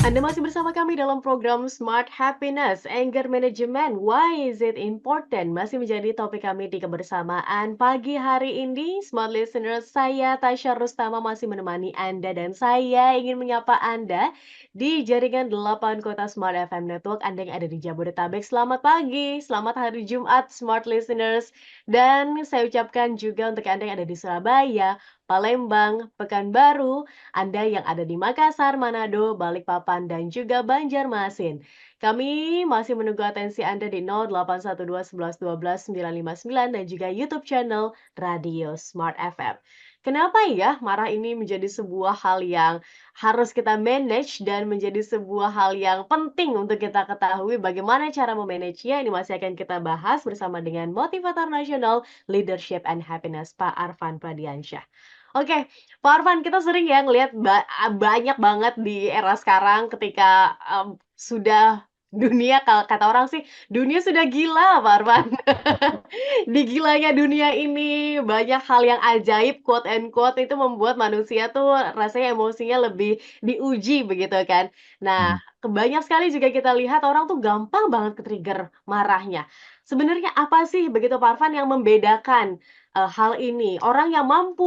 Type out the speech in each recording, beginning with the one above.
Anda masih bersama kami dalam program Smart Happiness, Anger Management, Why is it important? Masih menjadi topik kami di kebersamaan pagi hari ini. Smart Listeners, saya Tasya Rustama masih menemani Anda dan saya ingin menyapa Anda di jaringan 8 kota Smart FM Network Anda yang ada di Jabodetabek. Selamat pagi, selamat hari Jumat Smart Listeners. Dan saya ucapkan juga untuk Anda yang ada di Surabaya, Palembang, Pekanbaru, Anda yang ada di Makassar, Manado, Balikpapan, dan juga Banjarmasin. Kami masih menunggu atensi Anda di 0812 11 12 959 dan juga YouTube channel Radio Smart FM. Kenapa ya marah ini menjadi sebuah hal yang harus kita manage dan menjadi sebuah hal yang penting untuk kita ketahui bagaimana cara memanagenya? Ini masih akan kita bahas bersama dengan motivator nasional Leadership and Happiness Pak Arfan Pradiansyah. Oke, Pak Arfan, kita sering ya ngelihat banyak banget di era sekarang ketika, sudah dunia kalau kata orang sih, dunia sudah gila, Pak Arfan. Di gilanya dunia ini, banyak hal yang ajaib, quote and quote, itu membuat manusia tuh rasanya emosinya lebih diuji begitu kan. Nah, Mhm. banyak sekali juga kita lihat orang tuh gampang banget ke-trigger marahnya. Sebenarnya apa sih begitu Pak Arfan yang membedakan hal ini, orang yang mampu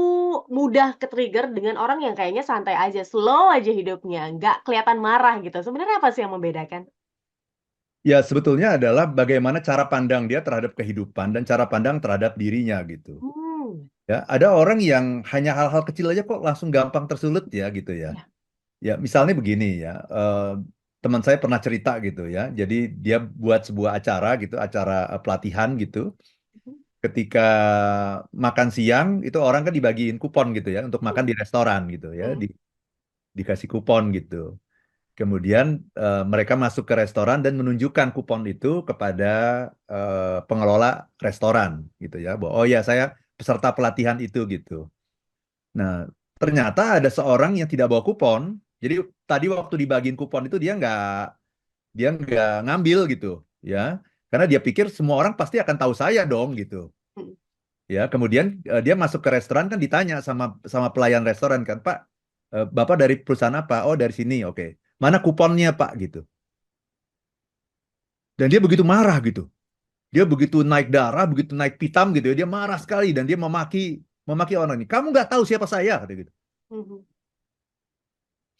mudah ke-trigger dengan orang yang kayaknya santai aja, slow aja hidupnya, nggak kelihatan marah gitu. Sebenarnya apa sih yang membedakan? Ya, sebetulnya adalah bagaimana cara pandang dia terhadap kehidupan dan cara pandang terhadap dirinya gitu. Hmm, Ya, ada orang yang hanya hal-hal kecil aja kok langsung gampang tersulut ya gitu ya. ya. Ya, misalnya begini ya, teman saya pernah cerita gitu ya. Jadi dia buat sebuah acara gitu, acara pelatihan gitu. Mhm, Ketika makan siang itu orang kan dibagiin kupon gitu ya untuk makan di restoran gitu ya, mhm, dikasih kupon gitu. Kemudian mereka masuk ke restoran dan menunjukkan kupon itu kepada pengelola restoran gitu ya. Bahwa, oh ya saya peserta pelatihan itu gitu. Nah, ternyata ada seorang yang tidak bawa kupon. Jadi tadi waktu dibagiin kupon itu dia nggak ngambil gitu ya. Karena dia pikir semua orang pasti akan tahu saya dong gitu. mhm. Ya, kemudian dia masuk ke restoran kan ditanya sama sama pelayan restoran kan, Pak, Bapak dari perusahaan apa? Oh, dari sini. Oke. Mana kuponnya, Pak gitu. Dan dia begitu marah gitu. Dia begitu naik darah, begitu naik pitam gitu ya. Dia marah sekali dan dia memaki memaki orang ini. Kamu nggak tahu siapa saya, kata gitu. Mhm.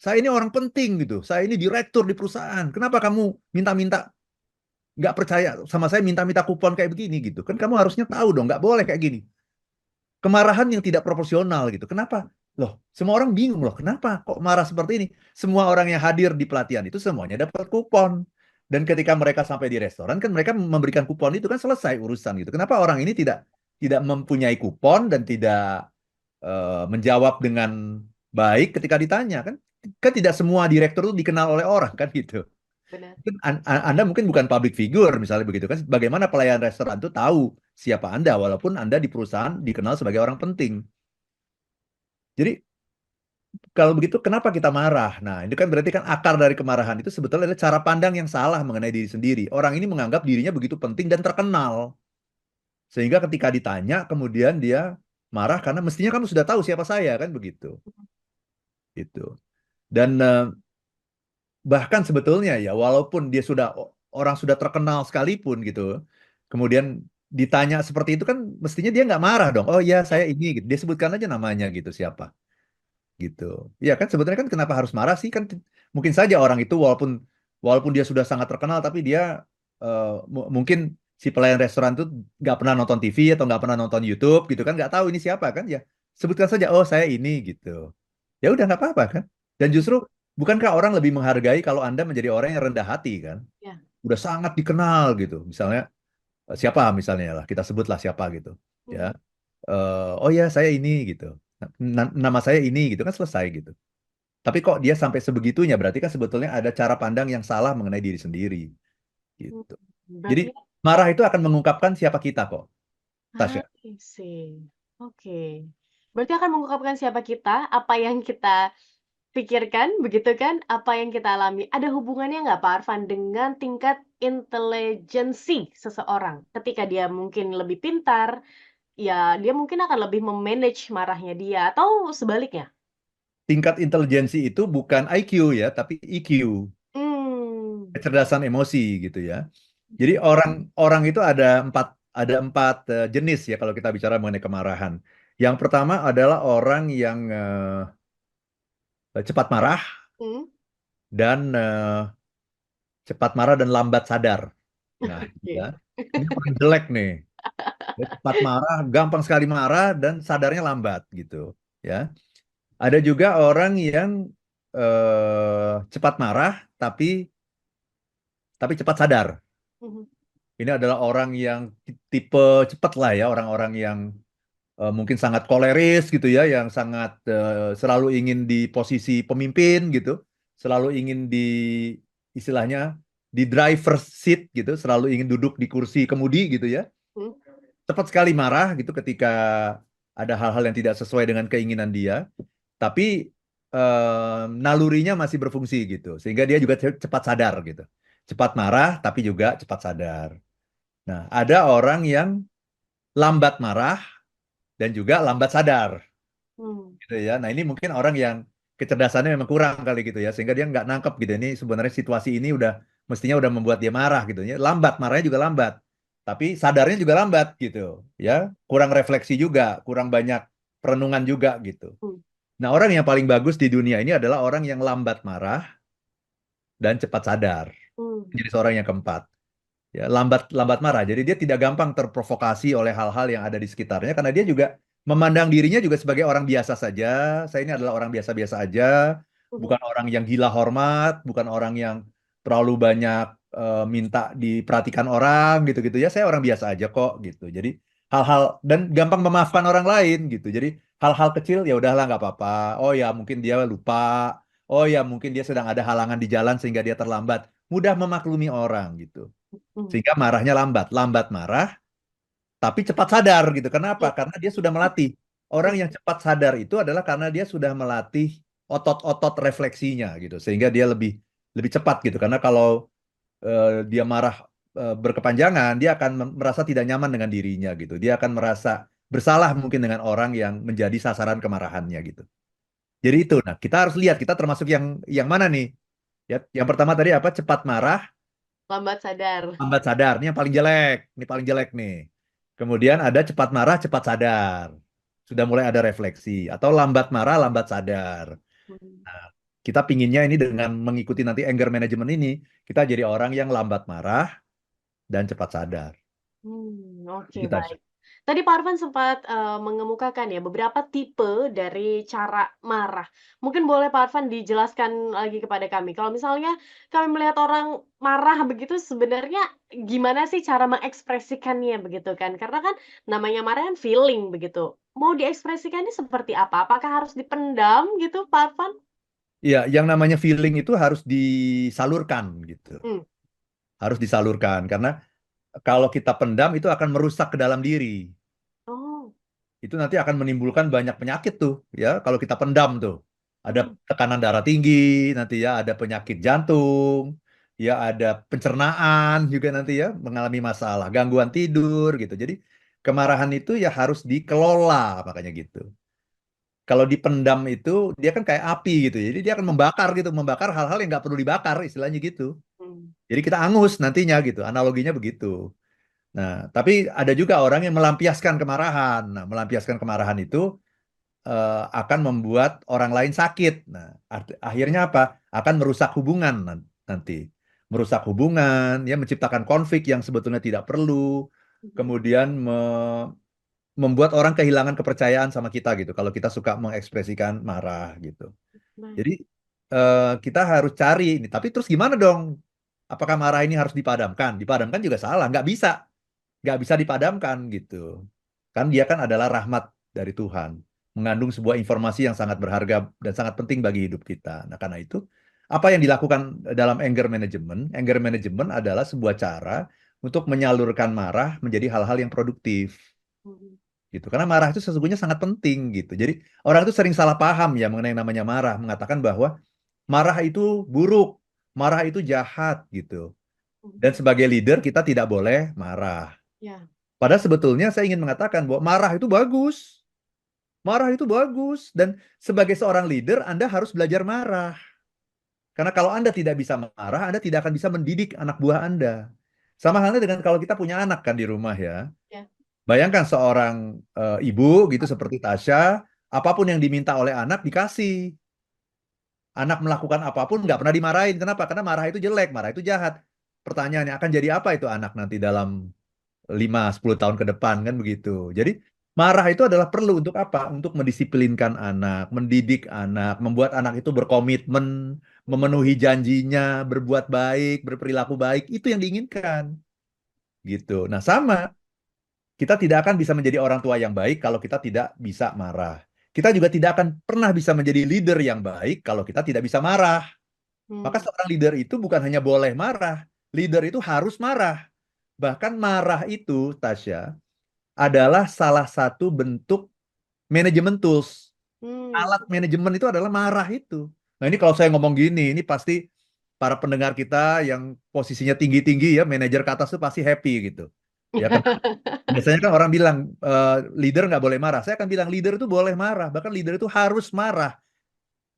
Saya ini orang penting gitu. Saya ini direktur di perusahaan. Kenapa kamu minta-minta nggak percaya sama saya minta-minta kupon kayak begini gitu? Kan kamu harusnya tahu dong, nggak boleh kayak gini. Kemarahan yang tidak proporsional gitu. Kenapa? Loh, semua orang bingung loh. Kenapa kok marah seperti ini? Semua orang yang hadir di pelatihan itu semuanya dapat kupon. Dan ketika mereka sampai di restoran kan mereka memberikan kupon itu kan selesai urusan gitu. Kenapa orang ini tidak tidak mempunyai kupon dan tidak menjawab dengan baik ketika ditanya kan? Kan tidak semua direktur itu dikenal oleh orang kan gitu. Benar. Mungkin Anda mungkin bukan public figure misalnya begitu kan. Bagaimana pelayan restoran itu tahu siapa Anda walaupun Anda di perusahaan dikenal sebagai orang penting. Jadi kalau begitu kenapa kita marah? Nah, itu kan berarti kan akar dari kemarahan itu sebetulnya adalah cara pandang yang salah mengenai diri sendiri. Orang ini menganggap dirinya begitu penting dan terkenal. Sehingga ketika ditanya kemudian dia marah karena mestinya kamu sudah tahu siapa saya kan begitu. Itu. Dan bahkan sebetulnya ya walaupun dia sudah orang sudah terkenal sekalipun gitu. Kemudian ditanya seperti itu kan mestinya dia nggak marah dong. Oh ya Ya. saya ini gitu. Dia sebutkan aja namanya gitu siapa. Gitu. Ya kan sebenarnya kan kenapa harus marah sih kan mungkin saja orang itu walaupun walaupun dia sudah sangat terkenal tapi dia mungkin si pelayan restoran itu nggak pernah nonton TV atau nggak pernah nonton YouTube gitu kan nggak tahu ini siapa kan ya sebutkan saja oh saya ini gitu ya udah nggak apa-apa kan dan justru bukankah orang lebih menghargai kalau Anda menjadi orang yang rendah hati kan Ya. udah sangat dikenal gitu misalnya siapa misalnya lah kita sebutlah siapa gitu ya Mhm. oh ya saya ini gitu nama saya ini gitu kan selesai gitu tapi kok dia sampai sebegitunya berarti kan sebetulnya ada cara pandang yang salah mengenai diri sendiri Mmm, gitu jadi berarti marah itu akan mengungkapkan siapa kita kok Tasya. I see. Oke. Berarti akan mengungkapkan siapa kita, apa yang kita pikirkan, begitu kan, apa yang kita alami. Ada hubungannya nggak Pak Arfan dengan tingkat intelijensi seseorang? Ketika dia mungkin lebih pintar, ya dia mungkin akan lebih me-manage marahnya dia, atau sebaliknya? tingkat intelijensi itu bukan IQ ya, tapi EQ, Hmm. kecerdasan emosi gitu ya. Jadi orang-orang itu ada empat jenis ya kalau kita bicara mengenai kemarahan. Yang pertama adalah orang yang cepat marah Hmm. dan cepat marah dan lambat sadar. Nah, ya, Oke. ini yang paling jelek nih. Ya, cepat marah, gampang sekali marah dan sadarnya lambat gitu. Ya, ada juga orang yang cepat marah tapi cepat sadar. Mhm. Ini adalah orang yang tipe cepat lah ya, orang-orang yang mungkin sangat koleris gitu ya, yang sangat selalu ingin di posisi pemimpin gitu, selalu ingin di istilahnya di driver seat gitu, selalu ingin duduk di kursi kemudi gitu ya. Hmm. Cepat sekali marah gitu ketika ada hal-hal yang tidak sesuai dengan keinginan dia, tapi nalurinya masih berfungsi gitu, sehingga dia juga cepat sadar gitu. Cepat marah tapi juga cepat sadar. Nah, ada orang yang lambat marah dan juga lambat sadar Hmm. gitu ya. Nah, ini mungkin orang yang kecerdasannya memang kurang kali gitu ya, sehingga dia nggak nangkep gitu. Ini sebenarnya situasi ini mestinya udah membuat dia marah gitu ya. Lambat, marahnya juga lambat. Tapi sadarnya juga lambat gitu ya. Kurang refleksi juga, kurang banyak perenungan juga gitu. Hmm. Nah, orang yang paling bagus di dunia ini adalah orang yang lambat marah dan cepat sadar. Hmm. Jadi seorang yang keempat. Ya, lambat lambat marah. Jadi dia tidak gampang terprovokasi oleh hal-hal yang ada di sekitarnya karena dia juga memandang dirinya juga sebagai orang biasa saja. Saya ini adalah orang biasa-biasa aja, Mhm. bukan orang yang gila hormat, bukan orang yang terlalu banyak minta diperhatikan orang gitu-gitu ya. Saya orang biasa aja kok gitu. Jadi hal-hal dan gampang memaafkan orang lain gitu. Jadi hal-hal kecil ya udahlah nggak apa-apa. Oh ya mungkin dia lupa. Oh ya mungkin dia sedang ada halangan di jalan sehingga dia terlambat. Mudah memaklumi orang gitu. Hmm. Sehingga marahnya lambat. Lambat marah, tapi cepat sadar gitu. Kenapa? Hmm. Karena dia sudah melatih. Orang yang cepat sadar itu adalah karena dia sudah melatih otot-otot refleksinya gitu. Sehingga dia lebih lebih cepat gitu. Karena kalau dia marah berkepanjangan, dia akan merasa tidak nyaman dengan dirinya gitu. Dia akan merasa bersalah mungkin dengan orang yang menjadi sasaran kemarahannya gitu. Jadi itu. Nah, kita harus lihat kita termasuk yang mana nih? Ya, yang pertama tadi apa? Cepat marah, Lambat sadar. lambat sadar. Ini yang paling jelek. Ini paling jelek nih. Kemudian ada cepat marah, cepat sadar. Sudah mulai ada refleksi. Atau lambat marah, lambat sadar. Hmm. Nah, kita pinginnya ini dengan mengikuti nanti anger management ini, kita jadi orang yang lambat marah dan cepat sadar. Oke, Itu Tasya. baik. Tadi Pak Arfan sempat, mengemukakan ya beberapa tipe dari cara marah. Mungkin boleh Pak Arfan dijelaskan lagi kepada kami, kalau misalnya kami melihat orang marah begitu sebenarnya gimana sih cara mengekspresikannya begitu kan? Karena kan namanya marah kan feeling begitu. Mau diekspresikannya seperti apa? Apakah harus dipendam gitu Pak Arfan? Iya, yang namanya feeling itu harus disalurkan gitu. Mmm. Harus disalurkan karena kalau kita pendam itu akan merusak ke dalam diri. Oh. Itu nanti akan menimbulkan banyak penyakit tuh ya kalau kita pendam tuh. Ada Mhm. tekanan darah tinggi nanti ya, ada penyakit jantung, ya ada pencernaan juga nanti ya mengalami masalah, gangguan tidur gitu. Jadi kemarahan itu ya harus dikelola makanya gitu. Kalau dipendam itu dia kan kayak api gitu. Jadi dia akan membakar gitu, membakar hal-hal yang nggak perlu dibakar istilahnya gitu. Mmm. Jadi kita angus nantinya gitu. Analoginya begitu. Nah, tapi ada juga orang yang melampiaskan kemarahan. Nah, melampiaskan kemarahan itu akan membuat orang lain sakit. Nah, akhirnya apa? Akan merusak hubungan nanti. Merusak hubungan, ya menciptakan konflik yang sebetulnya tidak perlu. Mhm. Kemudian membuat orang kehilangan kepercayaan sama kita gitu. Kalau kita suka mengekspresikan marah gitu. Baik. Jadi kita harus cari ini. Tapi terus gimana dong? Apakah marah ini harus dipadamkan? Dipadamkan juga salah. Nggak bisa dipadamkan gitu. Kan dia kan adalah rahmat dari Tuhan, mengandung sebuah informasi yang sangat berharga dan sangat penting bagi hidup kita. Nah, karena itu, apa yang dilakukan dalam anger management? Anger management adalah sebuah cara untuk menyalurkan marah menjadi hal-hal yang produktif Mhm. gitu. Karena marah itu sesungguhnya sangat penting gitu. Jadi orang itu sering salah paham ya mengenai yang namanya marah, mengatakan bahwa marah itu buruk, marah itu jahat gitu. Mhm. Dan sebagai leader kita tidak boleh marah. Ya. Padahal sebetulnya saya ingin mengatakan bahwa marah itu bagus. Marah itu bagus. Dan sebagai seorang leader, Anda harus belajar marah. Karena kalau Anda tidak bisa marah, Anda tidak akan bisa mendidik anak buah Anda. Sama halnya dengan kalau kita punya anak kan di rumah ya. Ya. Bayangkan seorang ibu gitu seperti Tasya, apapun yang diminta oleh anak dikasih. Anak melakukan apapun nggak pernah dimarahin. Kenapa? Karena marah itu jelek, marah itu jahat. Pertanyaannya akan jadi apa itu anak nanti dalam 5-10 tahun ke depan kan begitu. Jadi marah itu adalah perlu untuk apa? Untuk mendisiplinkan anak, mendidik anak, membuat anak itu berkomitmen, memenuhi janjinya, berbuat baik, berperilaku baik, itu yang diinginkan. Gitu. Nah, sama, kita tidak akan bisa menjadi orang tua yang baik kalau kita tidak bisa marah. Kita juga tidak akan pernah bisa menjadi leader yang baik kalau kita tidak bisa marah. Maka Hmm. seorang leader itu bukan hanya boleh marah, leader itu harus marah. Bahkan marah itu, Tasya, adalah salah satu bentuk manajemen tools. Hmm. Alat manajemen itu adalah marah itu. Nah ini kalau saya ngomong gini, ini pasti para pendengar kita yang posisinya tinggi-tinggi ya, manajer ke atas itu pasti happy gitu. Ya kan biasanya kan orang bilang leader nggak boleh marah. Saya akan bilang leader itu boleh marah, bahkan leader itu harus marah.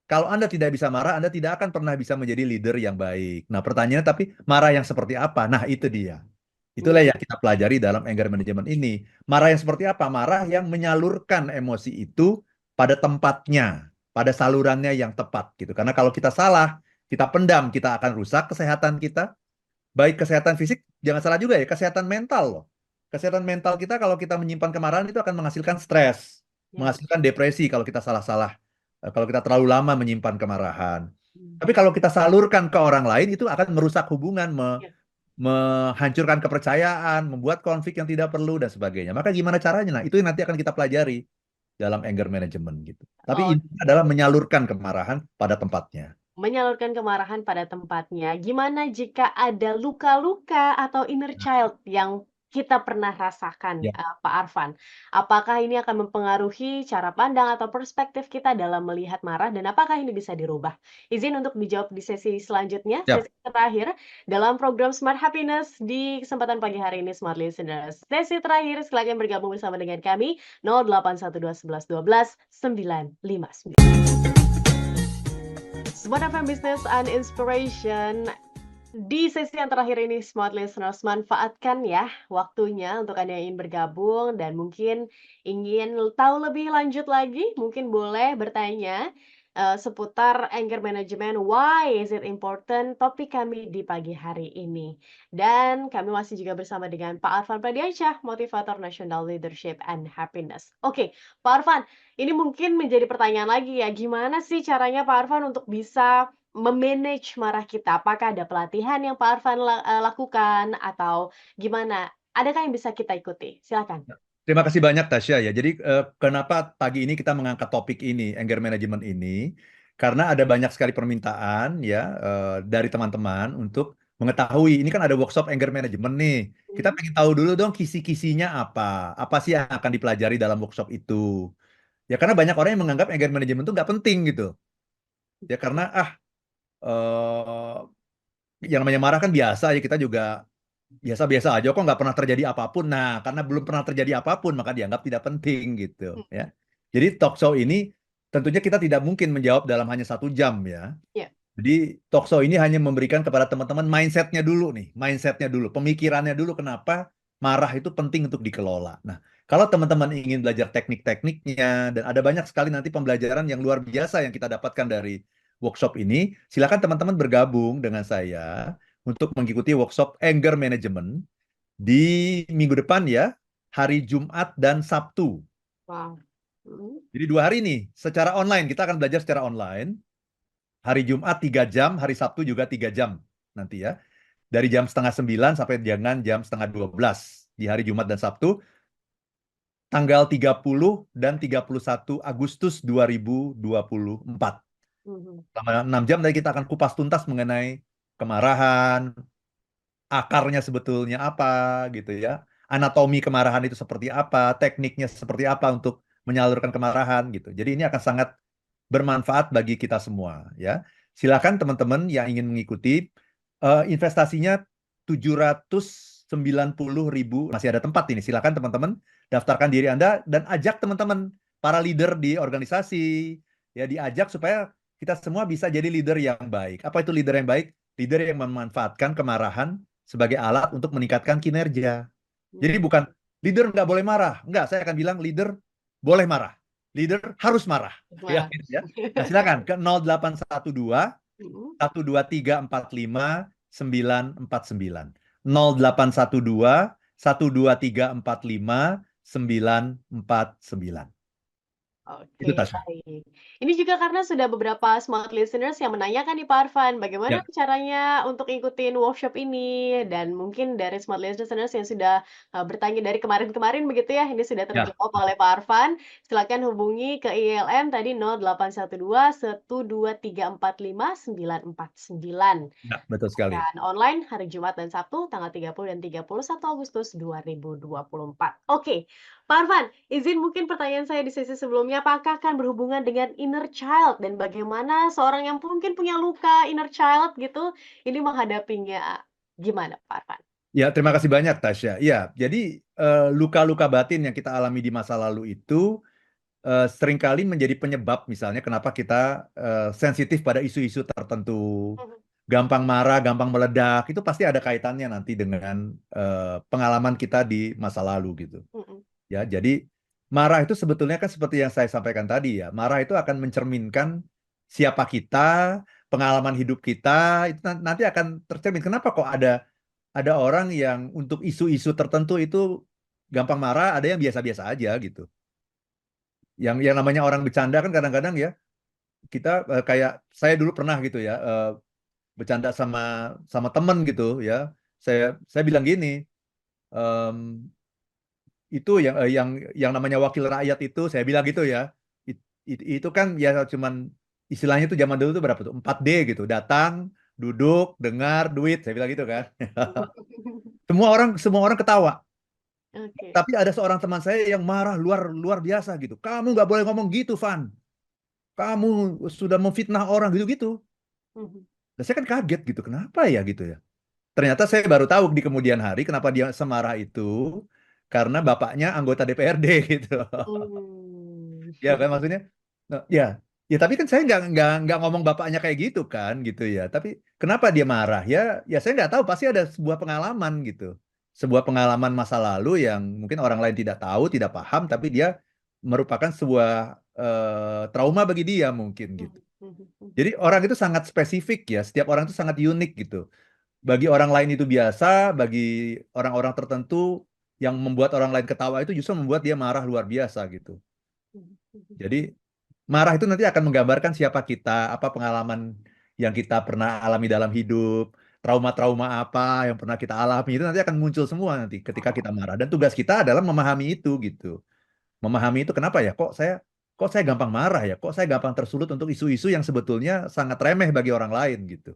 Kalau Anda tidak bisa marah, Anda tidak akan pernah bisa menjadi leader yang baik. Nah pertanyaannya tapi marah yang seperti apa? Nah itu dia. Itulah Hmm. yang kita pelajari dalam anger management ini. Marah yang seperti apa? Marah yang menyalurkan emosi itu pada tempatnya, pada salurannya yang tepat gitu. Karena kalau kita salah, kita pendam, kita akan rusak kesehatan kita. Baik kesehatan fisik, jangan salah juga ya, kesehatan mental loh. Kesehatan mental kita kalau kita menyimpan kemarahan itu akan menghasilkan stres, Ya. menghasilkan depresi kalau kita salah-salah, kalau kita terlalu lama menyimpan kemarahan. Hmm. Tapi kalau kita salurkan ke orang lain itu akan merusak hubungan, Ya. menghancurkan kepercayaan, membuat konflik yang tidak perlu dan sebagainya. Maka gimana caranya? Nah, itu yang nanti akan kita pelajari dalam anger management gitu. Tapi Oh, intinya adalah menyalurkan kemarahan pada tempatnya. menyalurkan kemarahan pada tempatnya. Gimana jika ada luka-luka atau inner child yang kita pernah rasakan, Ya. Pak Arfan? Apakah ini akan mempengaruhi cara pandang atau perspektif kita dalam melihat marah dan apakah ini bisa dirubah? Izin untuk dijawab di sesi selanjutnya, Siap. sesi terakhir dalam program Smart Happiness di kesempatan pagi hari ini Smart Listeners. Sesi terakhir silakan bergabung bersama dengan kami 0812 11 12 959. Smart FM Business and Inspiration. Di sesi yang terakhir ini, Smart Listeners, manfaatkan ya waktunya untuk Anda yang ingin bergabung dan mungkin ingin tahu lebih lanjut lagi, mungkin boleh bertanya seputar anger management. Why is it important? Topik kami di pagi hari ini. Dan kami masih juga bersama dengan Pak Arfan Pradiansyah, motivator National Leadership and Happiness. Oke, Pak Arfan, ini mungkin menjadi pertanyaan lagi ya, gimana sih caranya Pak Arfan untuk bisa memanage marah kita? Apakah ada pelatihan yang Pak Arfan lakukan atau gimana? Adakah yang bisa kita ikuti? Silakan. Terima kasih banyak Tasya ya. Jadi kenapa pagi ini kita mengangkat topik ini, anger management ini? Karena ada banyak sekali permintaan ya dari teman-teman untuk mengetahui. Ini kan ada workshop anger management nih. Kita Mhm. pengen tahu dulu dong kisi-kisinya apa. Apa sih yang akan dipelajari dalam workshop itu? Ya karena banyak orang yang menganggap anger management itu nggak penting gitu. Ya karena eh, yang namanya marah kan biasa ya kita juga biasa-biasa aja kok nggak pernah terjadi apapun. Nah, karena belum pernah terjadi apapun maka dianggap tidak penting gitu Hmm. ya. Jadi talk show ini tentunya kita tidak mungkin menjawab dalam hanya 1 jam ya. Ya. Jadi talk show ini hanya memberikan kepada teman-teman mindsetnya dulu nih, mindsetnya dulu, pemikirannya dulu kenapa marah itu penting untuk dikelola. Nah, kalau teman-teman ingin belajar teknik-tekniknya dan ada banyak sekali nanti pembelajaran yang luar biasa yang kita dapatkan dari workshop ini, silakan teman-teman bergabung dengan saya untuk mengikuti workshop anger management di minggu depan ya, hari Jumat dan Sabtu. Wow. Mhm. Jadi 2 hari nih, secara online kita akan belajar secara online. Hari Jumat 3 jam, hari Sabtu juga 3 jam nanti ya. Dari jam setengah 9 sampai jangan jam setengah 12 di hari Jumat dan Sabtu, tanggal 30 dan 31 Agustus 2024. Mhm. Selama 6 jam tadi kita akan kupas tuntas mengenai kemarahan, akarnya sebetulnya apa gitu ya. Anatomi kemarahan itu seperti apa, tekniknya seperti apa untuk menyalurkan kemarahan gitu. Jadi ini akan sangat bermanfaat bagi kita semua ya. Silakan teman-teman yang ingin mengikuti investasinya 790.000 masih ada tempat ini. Silakan teman-teman daftarkan diri Anda dan ajak teman-teman para leader di organisasi, ya diajak supaya kita semua bisa jadi leader yang baik. Apa itu leader yang baik? Leader yang memanfaatkan kemarahan sebagai alat untuk meningkatkan kinerja. Jadi Hmm. bukan leader nggak boleh marah. Nggak, saya akan bilang leader boleh marah. Leader harus marah. Ya, Wah. gitu ya. Nah, silakan ke 0812 Mm-mm. 12345 949. 0812 12345 949. Itu Oke, Tasya. baik. Ini juga karena sudah beberapa smart listeners yang menanyakan nih Pak Arfan, bagaimana Ya, caranya untuk ngikutin workshop ini? Dan mungkin dari smart listeners yang sudah bertanya dari kemarin-kemarin begitu ya, ini sudah ya, terjawab oleh Pak Arfan. Silakan hubungi ke ILM tadi 0812 12345 949. ya, betul sekali. Dan online hari Jumat dan Sabtu tanggal 30 dan 31 Agustus 2024. Oke, Pak Arfan, izin mungkin pertanyaan saya di sesi sebelumnya, apakah akan berhubungan dengan inner child dan bagaimana seorang yang mungkin punya luka inner child gitu, ini menghadapinya gimana Pak Arfan? Ya, terima kasih banyak Tasya. Ya, jadi luka-luka batin yang kita alami di masa lalu itu seringkali menjadi penyebab misalnya kenapa kita sensitif pada isu-isu tertentu, Mhm, gampang marah, gampang meledak, itu pasti ada kaitannya nanti dengan pengalaman kita di masa lalu gitu. mhm, Ya, jadi marah itu sebetulnya kan seperti yang saya sampaikan tadi ya, marah itu akan mencerminkan siapa kita, pengalaman hidup kita, itu nanti akan tercermin. Kenapa kok ada orang yang untuk isu-isu tertentu itu gampang marah, ada yang biasa-biasa aja gitu. Yang namanya orang bercanda kan kadang-kadang ya kita kayak saya dulu pernah gitu ya bercanda sama sama temen gitu ya. Saya bilang gini, em, itu yang namanya wakil rakyat itu saya bilang gitu ya. Itu kan ya cuman istilahnya itu zaman dulu tuh berapa tuh? 4D gitu. Datang, duduk, dengar, duit, saya bilang gitu kan. mhm. Semua orang ketawa. Oke. Tapi ada seorang teman saya yang marah luar luar biasa gitu. Kamu nggak boleh ngomong gitu, Van. Kamu sudah memfitnah orang gitu-gitu. Mhm. Dan saya kan kaget gitu, kenapa ya gitu ya. Ternyata saya baru tahu di kemudian hari kenapa dia semarah itu, karena bapaknya anggota DPRD gitu. Mmm. Ya kan maksudnya, nah, ya tapi kan saya nggak ngomong bapaknya kayak gitu kan gitu ya. Tapi kenapa dia marah? Ya saya nggak tahu. Pasti ada sebuah pengalaman gitu, sebuah pengalaman masa lalu yang mungkin orang lain tidak tahu, tidak paham, tapi dia merupakan sebuah trauma bagi dia mungkin gitu. Mhm, mhm, mhm. Jadi orang itu sangat spesifik ya, setiap orang itu sangat unik gitu. Bagi orang lain itu biasa, bagi orang-orang tertentu yang membuat orang lain ketawa itu justru membuat dia marah luar biasa gitu. Mhm, mhm. Jadi marah itu nanti akan menggambarkan siapa kita, apa pengalaman yang kita pernah alami dalam hidup, trauma-trauma apa yang pernah kita alami itu nanti akan muncul semua nanti ketika kita marah. Dan tugas kita adalah memahami itu gitu. Memahami itu kenapa ya? Kok saya gampang marah ya? Kok saya gampang tersulut untuk isu-isu yang sebetulnya sangat remeh bagi orang lain gitu.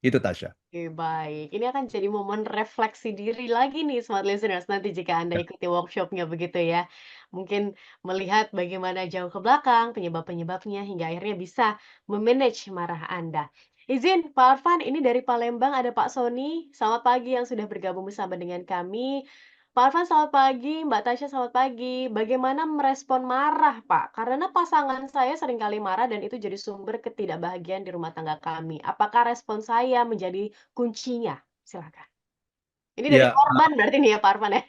Itu Tasya. Oke, baik. Ini akan jadi momen refleksi diri lagi nih smart listeners nanti jika Anda Ya. ikuti workshop-nya begitu ya. Mungkin melihat bagaimana jauh ke belakang, penyebab-penyebabnya hingga akhirnya bisa memanage marah Anda. Izin Pak Arfan, ini dari Palembang ada Pak Sony. Selamat pagi yang sudah bergabung bersama dengan kami. Pak Arfan selamat pagi, Mbak Tasya selamat pagi. Bagaimana merespon marah, Pak? Karena pasangan saya seringkali marah dan itu jadi sumber ketidakbahagiaan di rumah tangga kami. Apakah respon saya menjadi kuncinya? Silakan. Ini dari Ya, korban berarti nih ya, Pak Arfan ya?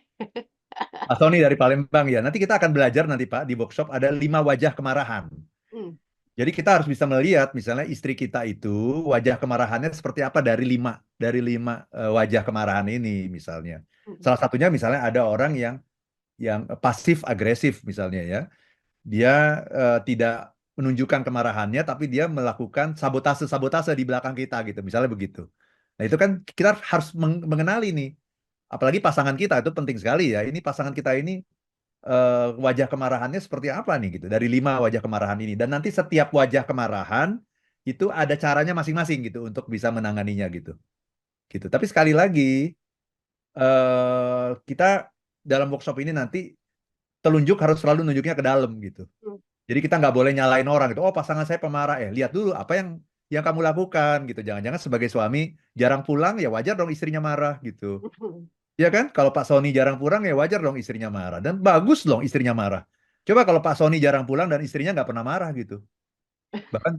Pak Tony dari Palembang ya. Nanti kita akan belajar nanti Pak di workshop ada 5 wajah kemarahan. Hmm, Jadi kita harus bisa melihat misalnya istri kita itu wajah kemarahannya seperti apa dari lima wajah kemarahan ini misalnya. mhm, Salah satunya misalnya ada orang yang pasif agresif misalnya ya. Dia tidak menunjukkan kemarahannya tapi dia melakukan sabotase-sabotase di belakang kita gitu. Misalnya begitu. Nah, itu kan kita harus mengenali nih. Apalagi pasangan kita itu penting sekali ya. Ini pasangan kita ini wajah kemarahannya seperti apa nih gitu dari 5 wajah kemarahan ini dan nanti setiap wajah kemarahan itu ada caranya masing-masing gitu untuk bisa menanganinya gitu tapi sekali lagi kita dalam workshop ini nanti telunjuk harus selalu nunjuknya ke dalam gitu hmm, jadi kita nggak boleh nyalain orang gitu oh pasangan saya pemarah lihat dulu apa yang kamu lakukan gitu jangan-jangan sebagai suami jarang pulang ya wajar dong istrinya marah gitu. mhm. Ya kan? Kalau Pak Sony jarang pulang ya wajar dong istrinya marah. Dan bagus dong istrinya marah. Coba kalau Pak Sony jarang pulang dan istrinya nggak pernah marah gitu. Bahkan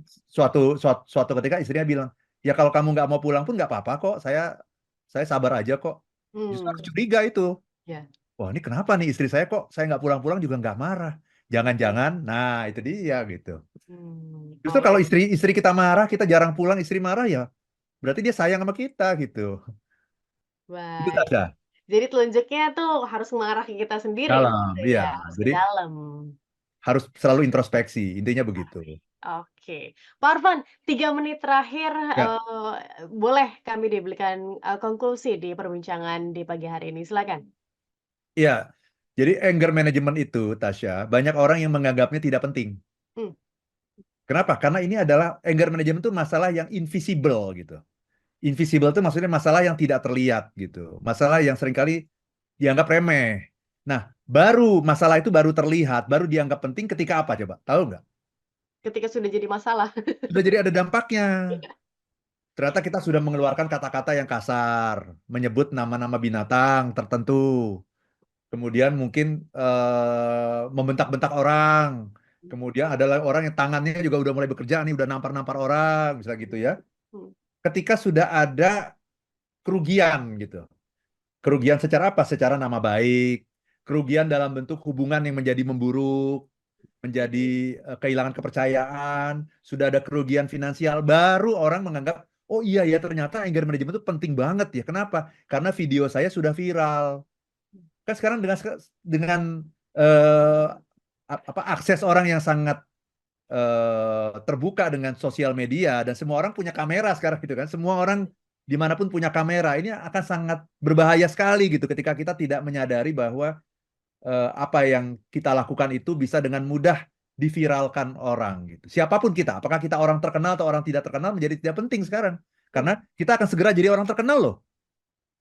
suatu ketika istrinya bilang, ya kalau kamu nggak mau pulang pun nggak apa-apa kok. Saya sabar aja kok. Justru aku Hmm, curiga itu. ya. Wah, ini kenapa nih istri saya kok saya nggak pulang-pulang juga nggak marah. Jangan-jangan, nah itu dia gitu. Justru kalau Oke. istri kita marah, kita jarang pulang, istri marah ya, berarti dia sayang sama kita gitu. Itu Baik. Tasya. Jadi telunjuknya tuh harus mengarah ke kita sendiri Dalam, gitu iya. ya, harus ke Jadi dalam. harus selalu introspeksi, intinya begitu. Oke. Pak Arfan, 3 menit terakhir, Ya, boleh kami diberikan, konklusi di perbincangan di pagi hari ini, silakan. iya. Jadi anger management itu, Tasya, banyak orang yang menganggapnya tidak penting. Mmm, Kenapa? Karena ini adalah anger management itu masalah yang invisible gitu. Invisible itu maksudnya masalah yang tidak terlihat gitu. Masalah yang seringkali dianggap remeh. Nah, baru masalah itu baru terlihat, baru dianggap penting ketika apa coba? Tahu nggak? ketika sudah jadi masalah. Sudah jadi ada dampaknya. Ternyata kita sudah mengeluarkan kata-kata yang kasar, menyebut nama-nama binatang tertentu. Kemudian mungkin membentak-bentak orang. Kemudian adalah orang yang tangannya juga udah mulai bekerja nih, udah nampar-nampar orang, misalnya gitu ya. Mmm, Ketika sudah ada kerugian gitu. Kerugian secara apa? Secara nama baik, kerugian dalam bentuk hubungan yang menjadi memburuk, menjadi kehilangan kepercayaan, sudah ada kerugian finansial, baru orang menganggap, oh iya ya ternyata anger management itu penting banget ya. Kenapa? Karena video saya sudah viral. Kan sekarang dengan eh, apa akses orang yang sangat terbuka dengan sosial media dan semua orang punya kamera sekarang gitu kan. Semua orang dimanapun punya kamera. Ini akan sangat berbahaya sekali gitu ketika kita tidak menyadari bahwa apa yang kita lakukan itu bisa dengan mudah diviralkan orang gitu. Siapapun kita, apakah kita orang terkenal atau orang tidak terkenal menjadi tidak penting sekarang. mmm, Karena kita akan segera jadi orang terkenal loh,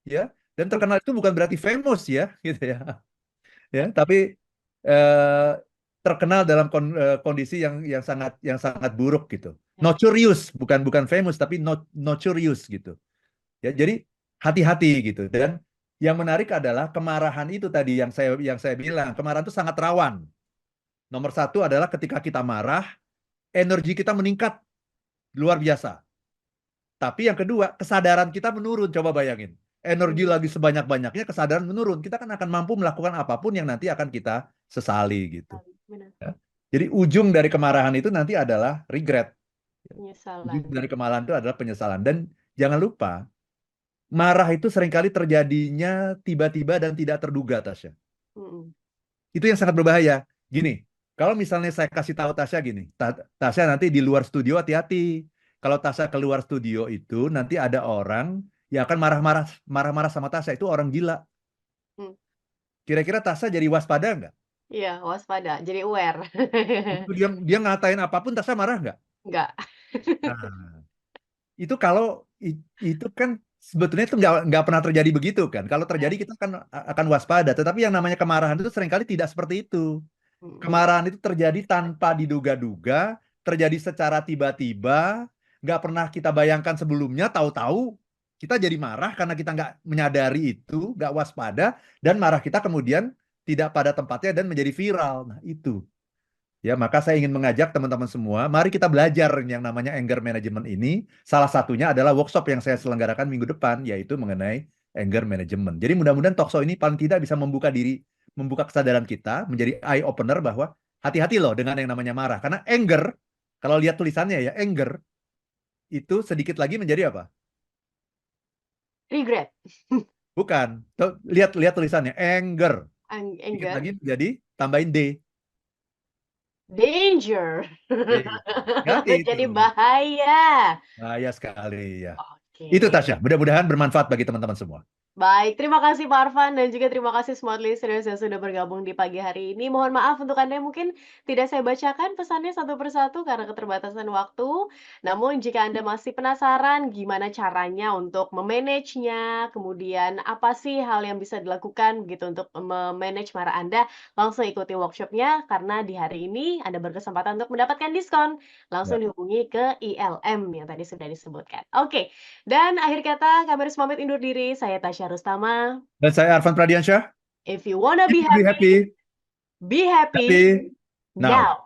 ya. Dan mmm, terkenal itu bukan berarti famous ya, gitu ya. Ya, tapi eh, terkenal dalam kondisi yang sangat buruk gitu. ya, Notorious, bukan bukan famous tapi notorious gitu. Ya, jadi hati-hati gitu. Dan yang menarik adalah kemarahan itu tadi yang saya bilang, kemarahan itu sangat rawan. Nomor satu adalah ketika kita marah, energi kita meningkat luar biasa. Tapi yang kedua, kesadaran kita menurun. Coba bayangin. Energi mmm, lagi sebanyak-banyaknya, kesadaran menurun. Kita kan akan mampu melakukan apapun yang nanti akan kita sesali gitu. benar, Ya. Jadi ujung dari kemarahan itu nanti adalah regret. Ujung penyesalan. dari kemarahan itu adalah penyesalan. Dan jangan lupa, marah itu seringkali terjadinya tiba-tiba dan tidak terduga, Tasya. Mhm, Itu yang sangat berbahaya. Gini, kalau misalnya saya kasih tahu Tasya gini, Tasya nanti di luar studio hati-hati. Kalau Tasya keluar studio itu nanti ada orang yang akan marah-marah sama Tasya, itu orang gila. mmm, Kira-kira Tasya jadi waspada nggak? iya, waspada, jadi aware. Itu dia ngatain apapun Tasya marah nggak? Enggak. Nah, itu kalau itu kan sebetulnya itu nggak pernah terjadi begitu kan. Kalau Ya, terjadi kita akan waspada. Tetapi yang namanya kemarahan itu seringkali tidak seperti itu. mhm, Kemarahan itu terjadi tanpa diduga-duga, terjadi secara tiba-tiba, nggak pernah kita bayangkan sebelumnya, tahu-tahu kita jadi marah karena kita nggak menyadari itu, nggak waspada, dan marah kita kemudian tidak pada tempatnya dan menjadi viral. Nah itu. Ya, maka saya ingin mengajak teman-teman semua, mari kita belajar yang namanya anger management ini. Salah satunya adalah workshop yang saya selenggarakan minggu depan, yaitu mengenai anger management. Jadi mudah-mudahan talkshow ini paling tidak bisa membuka diri, membuka kesadaran kita, menjadi eye opener bahwa hati-hati loh dengan yang namanya marah. Karena anger, kalau lihat tulisannya ya, anger itu sedikit lagi menjadi apa? regret, Bukan. Lihat tulisannya, anger. Sedikit anger, lagi menjadi tambahin D. danger. D. Hati itu. Jadi bahaya. Bahaya sekali ya. Itu Oke. Tasya, mudah-mudahan bermanfaat bagi teman-teman semua. Baik, terima kasih Pak Arfan dan juga terima kasih smart listeners yang sudah bergabung di pagi hari ini. Mohon maaf untuk Anda yang mungkin tidak saya bacakan pesannya satu persatu karena keterbatasan waktu. Namun jika Anda masih penasaran gimana caranya untuk memanage-nya, kemudian apa sih hal yang bisa dilakukan begitu untuk memanage marah Anda, langsung ikuti workshopnya karena di hari ini Anda berkesempatan untuk mendapatkan diskon. Ya. Langsung dihubungi ke ILM yang tadi sudah disebutkan. Oke, dan akhir kata kami harus pamit undur diri. Saya Tasya Rustama. Dan saya Arfan Pradiansyah. If you wanna Keep be to be happy, happy. Be happy Happy now. now.